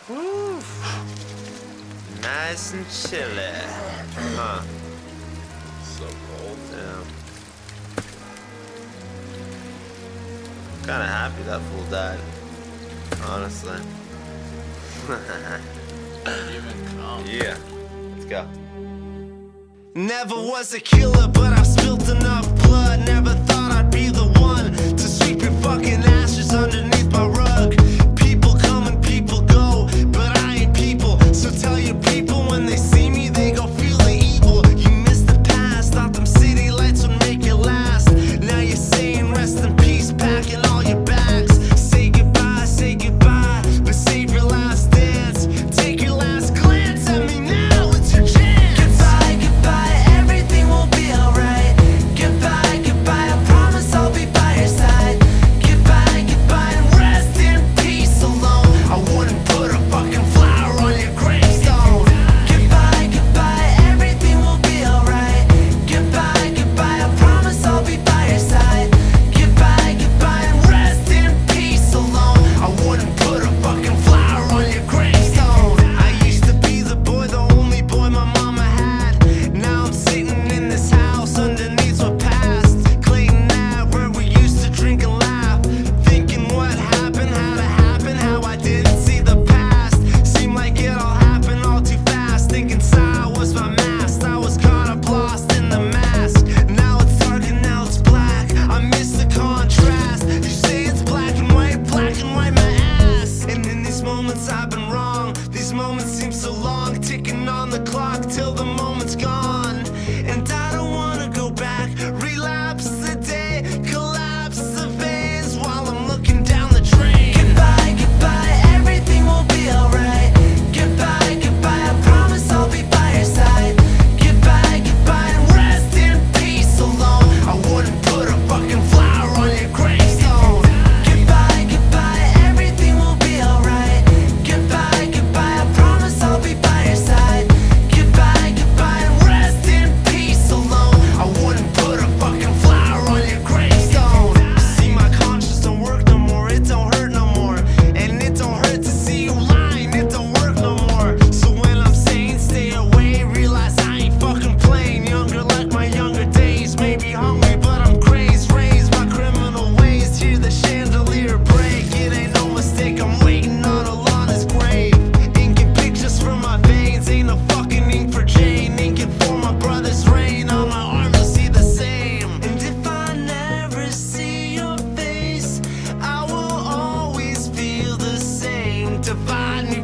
Woo. Nice and chilly. Huh. So cold. Yeah. I'm kinda happy that fool died. Honestly. Even calm. Yeah. Let's go. Never was a killer, but I've spilled enough blood. Never thought I'd be the one to sweep your fucking ashes underneath my rug. People come and people go, but I ain't people. So tell your people when they see me, they go feeling evil. You missed the past, thought them city lights would make you last. Now you're saying rest in peace, packing all your bags. Say goodbye, but save your last dance. Take your last glance at me now, it's your chance. Goodbye, everything will be alright. Goodbye, I promise I'll be by your side. Goodbye, and rest in peace alone. I wouldn't put a fucking flower on your gravestone. Goodbye, everything will be alright. Goodbye, I promise I'll be by your side. Goodbye, and rest in peace alone. I wouldn't put a fucking flower on your gravestone. I used to be the boy, the only boy my mama had. Now I'm sitting in this house underneath what passed. Clayton Ave, where we used to drink and laugh. Thinking what happened, how I didn't see the past. Seemed like it all happened all too fast. Thinking Psy was my mask. I was caught up lost in the mask. Now it's dark and now it's black. I miss the contrast. You say it's black and white my ass. And in these moments I've been wrong. These moments seem so long, ticking on the clock till the moment's gone. And I don't wanna go back, relapse the day, collapse the phase while I'm looking down the drain. Goodbye, everything will be alright. Goodbye, I promise I'll be by your side. Goodbye, and rest in peace alone. I wouldn't put a fucking flower on your gravestone. Goodbye, everything will be alright. Goodbye, I promise I'll be by your side. Goodbye, and rest in peace alone. I wouldn't put a fucking flower on your gravestone. See, my conscience don't work no more, it don't hurt no more. And it don't hurt to see you lying, it don't work no more. So when I'm saying stay away, realize I ain't fucking playing. Younger like my younger days, maybe hungry but I'm crazed. Raised by criminal ways, hear the chandelier break. It ain't no mistake, I'm waiting on Alana's grave. Inking pictures from my veins, ain't no fucking ink for Jane. Inking for my brother's reign, on my arm you'll see the same. And if I never see your face, I will always feel the same. Divide me